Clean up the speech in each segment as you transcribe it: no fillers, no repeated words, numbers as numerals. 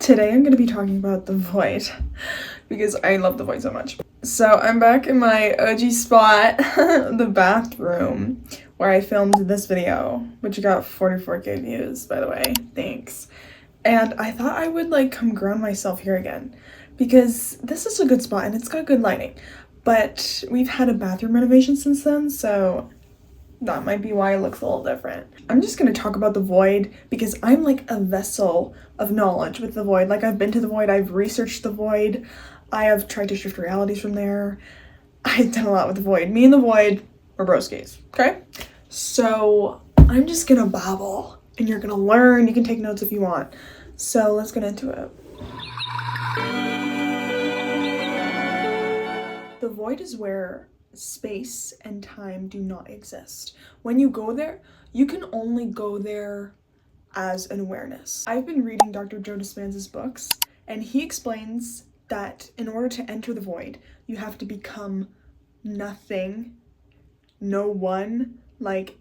Today I'm going to be talking about the void because I love the void so much. So I'm back in my OG spot, the bathroom, where I filmed this video, which got 44k views, by the way. Thanks. And I thought I would like come ground myself here again because this is a good spot and it's got good lighting. But we've had a bathroom renovation since then, so that might be why it looks a little different. I'm just going to talk about the void because I'm like a vessel of knowledge with the void. Like, I've been to the void, I've researched the void, I have tried to shift realities from there. I've done a lot with the void. Me and the void are broskies, okay? So I'm just going to babble and you're going to learn. You can take notes if you want. So let's get into it. The void is where space and time do not exist. When you go there, you can only go there as an awareness. I've been reading Dr. Joe Dispenza's books, and he explains that in order to enter the void, you have to become nothing, no one,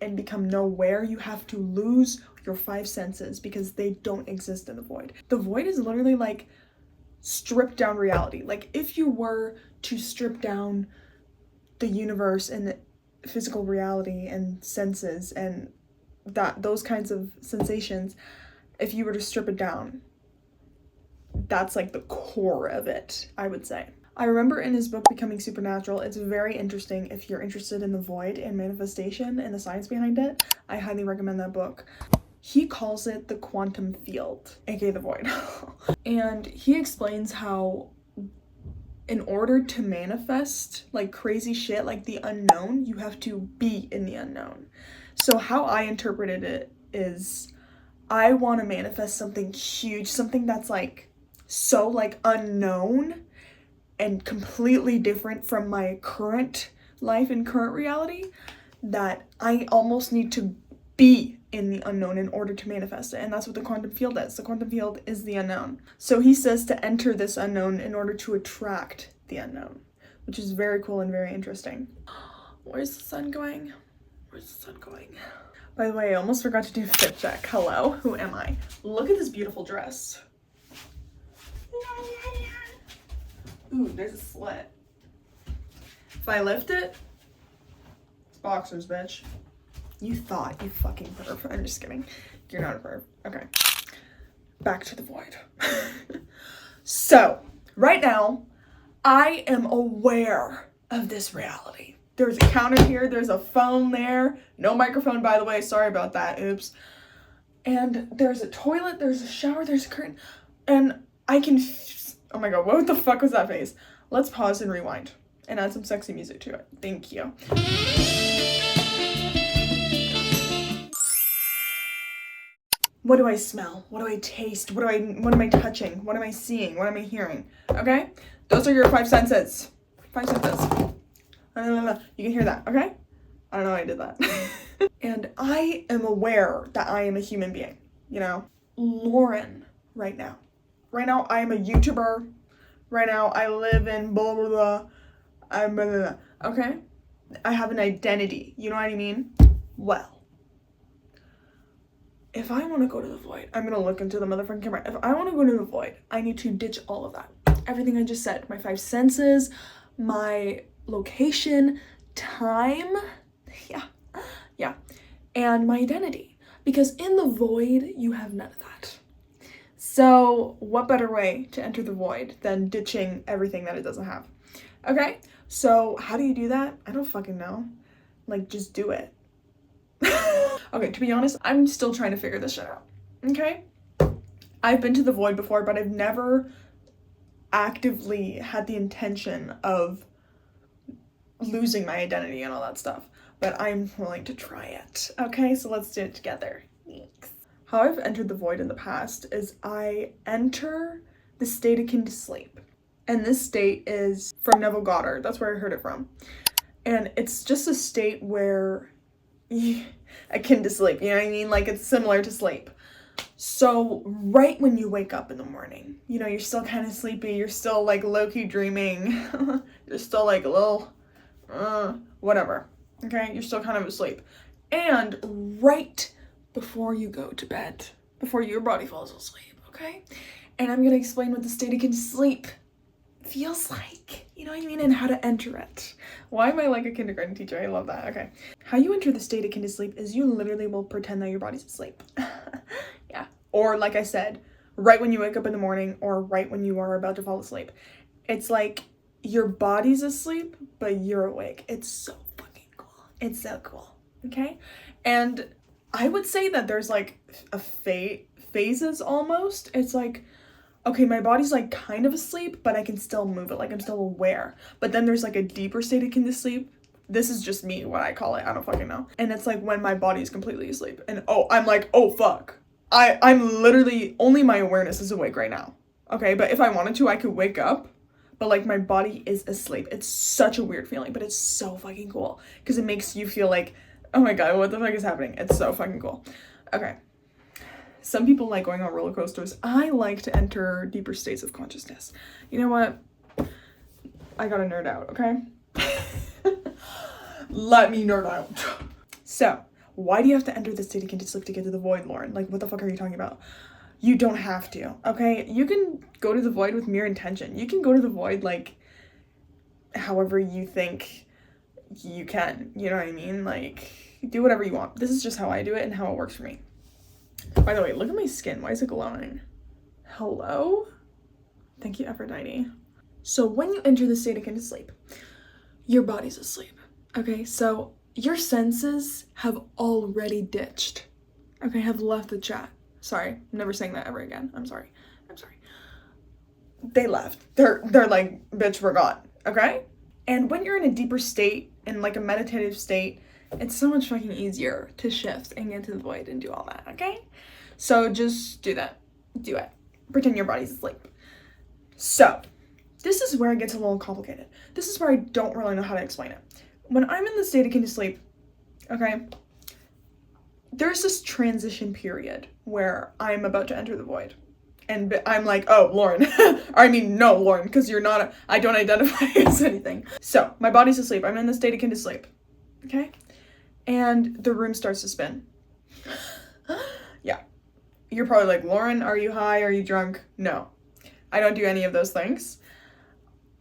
and become nowhere. You have to lose your five senses because they don't exist in the void. The void is literally like stripped down reality. Like, if you were to strip down the universe and physical reality and senses and those kinds of sensations, if you were to strip it down, that's like the core of it, I would say. I remember in his book Becoming Supernatural, it's very interesting. If you're interested in the void and manifestation and the science behind it, I highly recommend that book. He calls it the quantum field, aka the void. And he explains how in order to manifest like crazy shit, like the unknown, you have to be in the unknown. So how I interpreted it is, I want to manifest something huge, something that's like so like unknown and completely different from my current life and current reality, that I almost need to be in the unknown in order to manifest it. And that's what the quantum field is. The quantum field is the unknown. So he says to enter this unknown in order to attract the unknown, which is very cool and very interesting. Where's the sun going? Where's the sun going? By the way, I almost forgot to do a fit check. Hello, who am I? Look at this beautiful dress. Ooh, there's a slit. If I lift it, it's boxers, bitch. You thought, you fucking perv. I'm just kidding. You're not a perv. Okay. Back to the void. So, right now, I am aware of this reality. There's a counter here. There's a phone there. No microphone, by the way. Sorry about that. Oops. And there's a toilet. There's a shower. There's a curtain. And I can... Oh my god, what the fuck was that face? Let's pause and rewind. And add some sexy music to it. Thank you. What do I smell? What do I taste? What am I touching? What am I seeing? What am I hearing? Okay? Those are your five senses. Five senses. You can hear that, okay? I don't know why I did that. And I am aware that I am a human being, you know? Lauren, right now. Right now, I am a YouTuber. Right now, I live in blah, blah, blah. I'm blah, blah, blah. Okay? I have an identity. You know what I mean? Well, if I want to go to the void, I'm going to look into the motherfucking camera. If I want to go to the void, I need to ditch all of that. Everything I just said. My five senses, my location, time, yeah, and my identity. Because in the void, you have none of that. So what better way to enter the void than ditching everything that it doesn't have? Okay, so how do you do that? I don't fucking know. Like, just do it. Okay, to be honest, I'm still trying to figure this shit out, okay? I've been to the void before, but I've never actively had the intention of losing my identity and all that stuff, but I'm willing to try it, okay? So let's do it together. Thanks. How I've entered the void in the past is I enter the state akin to sleep, and this state is from 𝑳𝒂𝒖𝒓𝒆𝒏. That's where I heard it from, and it's just a state where akin to sleep, you know what I mean? Like, it's similar to sleep. So right when you wake up in the morning, you know, you're still kind of sleepy, you're still like low-key dreaming, you're still like a little whatever, okay? You're still kind of asleep. And right before you go to bed, before your body falls asleep, okay? And I'm gonna explain what the state akin to sleep feels like, you know what I mean, and how to enter it. Why am I like a kindergarten teacher? I love that. Okay. How you enter the state akin to sleep is you literally will pretend that your body's asleep. Yeah. Or like I said, right when you wake up in the morning or right when you are about to fall asleep. It's like your body's asleep, but you're awake. It's so fucking cool. It's so cool. Okay? And I would say that there's like a phases almost. It's like, okay, my body's like kind of asleep, but I can still move it. Like I'm still aware. But then there's like a deeper state akin to sleep. This is just me, what I call it. I don't fucking know. And it's like when my body's completely asleep. And I'm like, oh fuck. I'm literally, only my awareness is awake right now. Okay, but if I wanted to, I could wake up. But like my body is asleep. It's such a weird feeling, but it's so fucking cool. Because it makes you feel like, oh my god, what the fuck is happening? It's so fucking cool. Okay. Some people like going on roller coasters. I like to enter deeper states of consciousness. You know what? I gotta nerd out, okay? Let me nerd out. So, why do you have to enter the state akin to sleep to get to the void, Lauren? Like, what the fuck are you talking about? You don't have to, okay? You can go to the void with mere intention. You can go to the void, like, however you think you can. You know what I mean? Like, do whatever you want. This is just how I do it and how it works for me. By the way, look at my skin. Why is it glowing? Hello? Thank you, Aphrodite. So when you enter the state akin to sleep, your body's asleep. Okay, so your senses have already ditched. Okay, have left the chat. Sorry, I'm never saying that ever again. I'm sorry. They left. They're like, bitch, we're gone. Okay? And when you're in a deeper state, in like a meditative state, it's so much fucking easier to shift and get to the void and do all that, okay? So just do that. Do it. Pretend your body's asleep. So, this is where it gets a little complicated. This is where I don't really know how to explain it. When I'm in the state akin to sleep, okay, there's this transition period where I'm about to enter the void. And I'm like, oh, Lauren. I mean, no, Lauren, because you're not, I don't identify as anything. So, my body's asleep. I'm in the state akin to sleep. Okay? And the room starts to spin. Yeah. You're probably like, Lauren, are you high? Are you drunk? No. I don't do any of those things.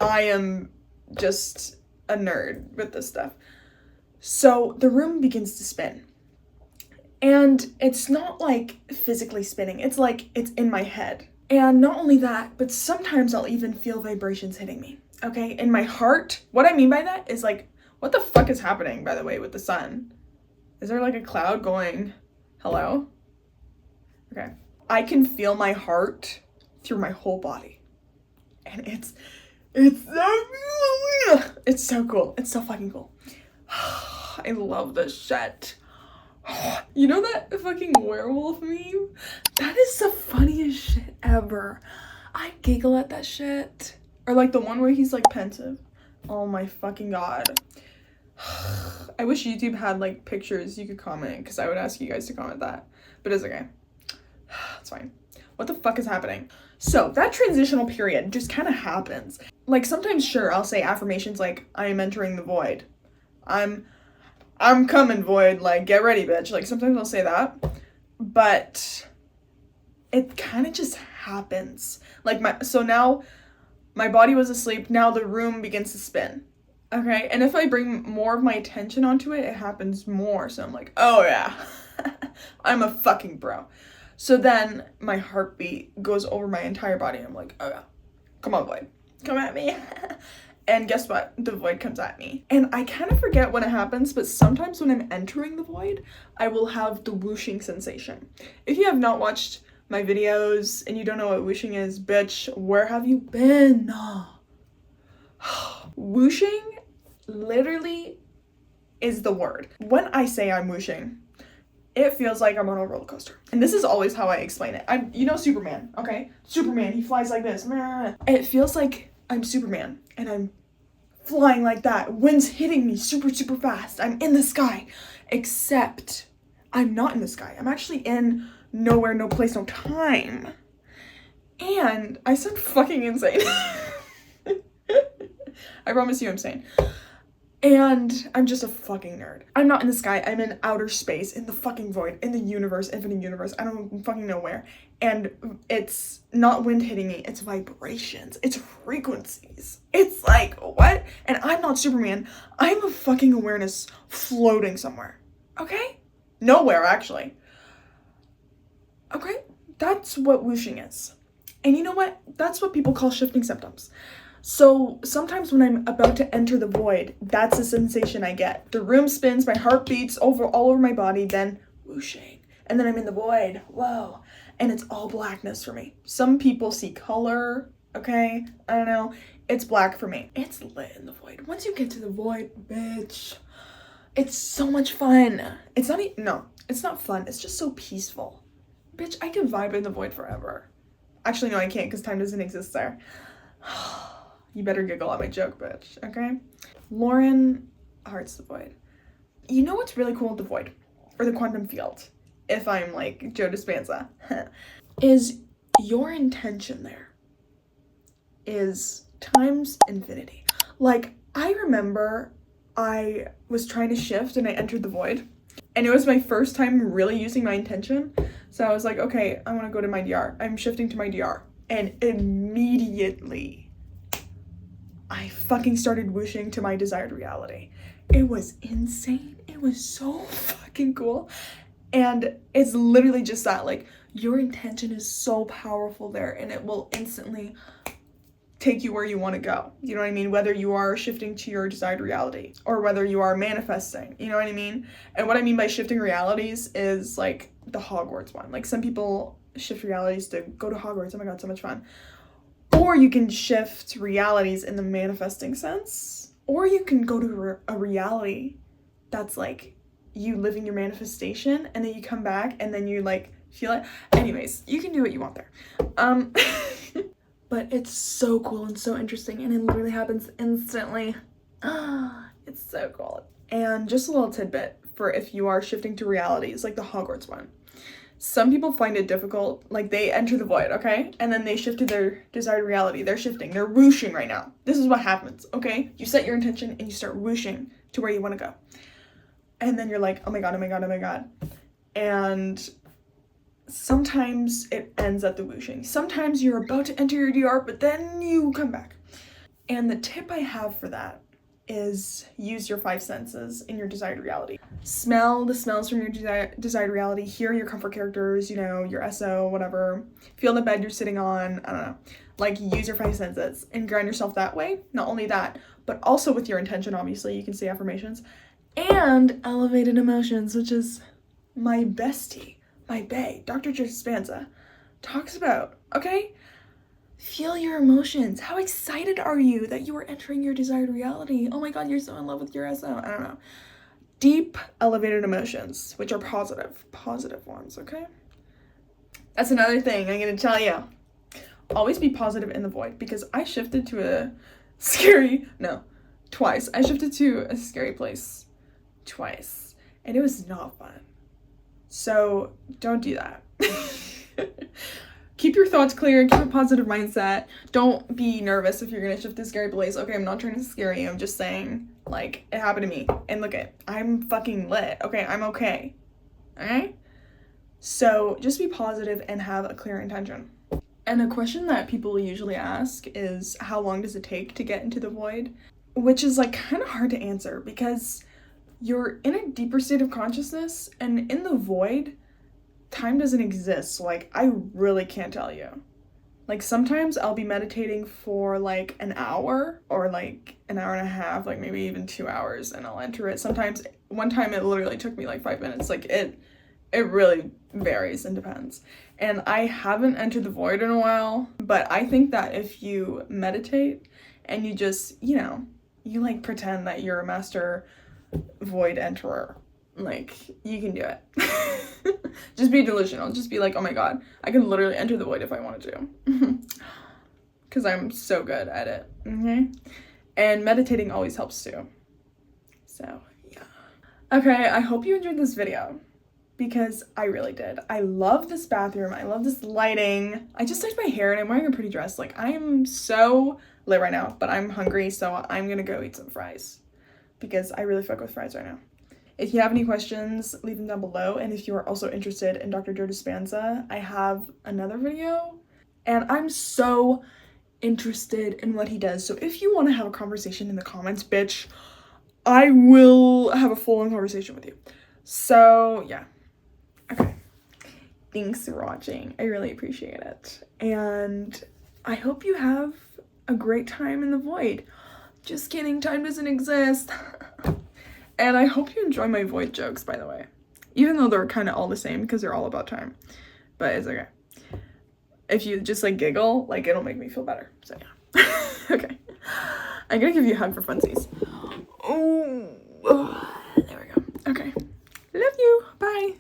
I am just a nerd with this stuff. So the room begins to spin. And it's not like physically spinning. It's like it's in my head. And not only that, but sometimes I'll even feel vibrations hitting me. Okay? In my heart. What I mean by that is like, what the fuck is happening, by the way, with the sun? Is there like a cloud going, hello? Okay. I can feel my heart through my whole body. And it's so cool. It's so fucking cool. I love this shit. You know that fucking werewolf meme? That is the funniest shit ever. I giggle at that shit. Or like the one where he's like pensive. Oh my fucking god. I wish YouTube had like pictures you could comment, because I would ask you guys to comment that. But it's okay. It's fine. What the fuck is happening? So that transitional period just kind of happens. Like sometimes, sure, I'll say affirmations like, I am entering the void. I'm coming, void, like, get ready, bitch. Like sometimes I'll say that. But it kind of just happens. Like so now my body was asleep. Now the room begins to spin. Okay, and if I bring more of my attention onto it, it happens more. So I'm like, oh yeah, I'm a fucking bro. So then my heartbeat goes over my entire body. I'm like, oh yeah, come on, void, come at me. And guess what? The void comes at me. And I kind of forget when it happens, but sometimes when I'm entering the void, I will have the whooshing sensation. If you have not watched my videos and you don't know what whooshing is, bitch, where have you been? Whooshing literally is the word. When I say I'm whooshing, it feels like I'm on a roller coaster. And this is always how I explain it. You know Superman, okay? Superman, he flies like this. It feels like I'm Superman and I'm flying like that. Wind's hitting me super, super fast. I'm in the sky. Except I'm not in the sky. I'm actually in nowhere, no place, no time. And I sound fucking insane. I promise you I'm sane. And I'm just a fucking nerd. I'm not in the sky, I'm in outer space, in the fucking void, in the universe, infinite universe, I don't fucking know where. And it's not wind hitting me, it's vibrations, it's frequencies. It's like, what? And I'm not Superman, I'm a fucking awareness floating somewhere, okay? Nowhere, actually. Okay, that's what whooshing is. And you know what? That's what people call shifting symptoms. So sometimes when I'm about to enter the void, that's the sensation I get. The room spins, my heart beats all over my body, then whooshing. And then I'm in the void, whoa. And it's all blackness for me. Some people see color, okay? I don't know. It's black for me. It's lit in the void. Once you get to the void, bitch, it's so much fun. It's not no, it's not fun. It's just so peaceful. Bitch, I can vibe in the void forever. Actually, no, I can't because time doesn't exist there. You better giggle at my joke, bitch, okay? Lauren hearts the void. You know what's really cool with the void, or the quantum field, if I'm like Joe Dispenza, is your intention there is times infinity. Like, I remember I was trying to shift and I entered the void, and it was my first time really using my intention. So I was like, okay, I want to go to my DR. I'm shifting to my DR. And immediately, I fucking started whooshing to my desired reality. It was insane. It was so fucking cool. And it's literally just that, like, your intention is so powerful there, and it will instantly take you where you want to go. You know what I mean? Whether you are shifting to your desired reality or whether you are manifesting, you know what I mean? And what I mean by shifting realities is like the Hogwarts one. Like, some people shift realities to go to Hogwarts. Oh my god, so much fun. Or you can shift realities in the manifesting sense, or you can go to a reality that's like you living your manifestation, and then you come back and then you like feel it. Anyways, you can do what you want there. But it's so cool and so interesting, and it literally happens instantly. It's so cool. And just a little tidbit for if you are shifting to realities, like the Hogwarts one. Some people find it difficult, like they enter the void, okay? And then they shift to their desired reality. They're shifting, they're whooshing right now. This is what happens, okay? You set your intention and you start whooshing to where you want to go. And then you're like, oh my god, oh my god, oh my god. And sometimes it ends at the whooshing. Sometimes you're about to enter your DR, but then you come back. And the tip I have for that is use your 5 senses in your desired reality. Smell the smells from your desired reality, hear your comfort characters, you know, your SO, whatever. Feel the bed you're sitting on, I don't know. Like, use your 5 senses and ground yourself that way. Not only that, but also with your intention, obviously. You can say affirmations. And elevated emotions, which is my bestie, my bae, Dr. Dispenza, talks about, okay? Feel your emotions. How excited are you that you are entering your desired reality? Oh my god, you're so in love with your SO. I don't know. Deep, elevated emotions, which are positive ones, okay? That's another thing I'm gonna tell you. Always be positive in the void, because I shifted to a twice. I shifted to a scary place twice, and it was not fun. So don't do that. Keep your thoughts clear, keep a positive mindset. Don't be nervous if you're gonna shift to scary place. Okay, I'm not trying to scare you, I'm just saying, like, it happened to me. And look it, I'm fucking lit. Okay, I'm okay. Alright? So just be positive and have a clear intention. And a question that people usually ask is, how long does it take to get into the void? Which is like kind of hard to answer, because you're in a deeper state of consciousness, and in the void, time doesn't exist. So like, I really can't tell you. Like, sometimes I'll be meditating for like an hour or like an hour and a half, like maybe even 2 hours, and I'll enter it. Sometimes, one time it literally took me like 5 minutes. Like, it really varies and depends. And I haven't entered the void in a while, but I think that if you meditate and you just, you know, you like pretend that you're a master void enterer, like, you can do it. Just be delusional. Just be like, oh my god, I can literally enter the void if I wanted to. Because I'm so good at it. Okay? And meditating always helps too. So, yeah. Okay, I hope you enjoyed this video, because I really did. I love this bathroom. I love this lighting. I just touched my hair and I'm wearing a pretty dress. Like, I'm so lit right now, but I'm hungry, so I'm gonna go eat some fries. because I really fuck with fries right now. If you have any questions, leave them down below. And if you are also interested in Dr. Joe Dispenza, I have another video. And I'm so interested in what he does. So if you want to have a conversation in the comments, bitch, I will have a full-on conversation with you. So yeah. Okay. Thanks for watching. I really appreciate it. And I hope you have a great time in the void. Just kidding, time doesn't exist. And I hope you enjoy my void jokes, by the way. Even though they're kind of all the same because they're all about time. But it's okay. If you just like giggle, like it'll make me feel better. So yeah. Okay. I'm gonna give you a hug for funsies. Oh, there we go. Okay. Love you. Bye.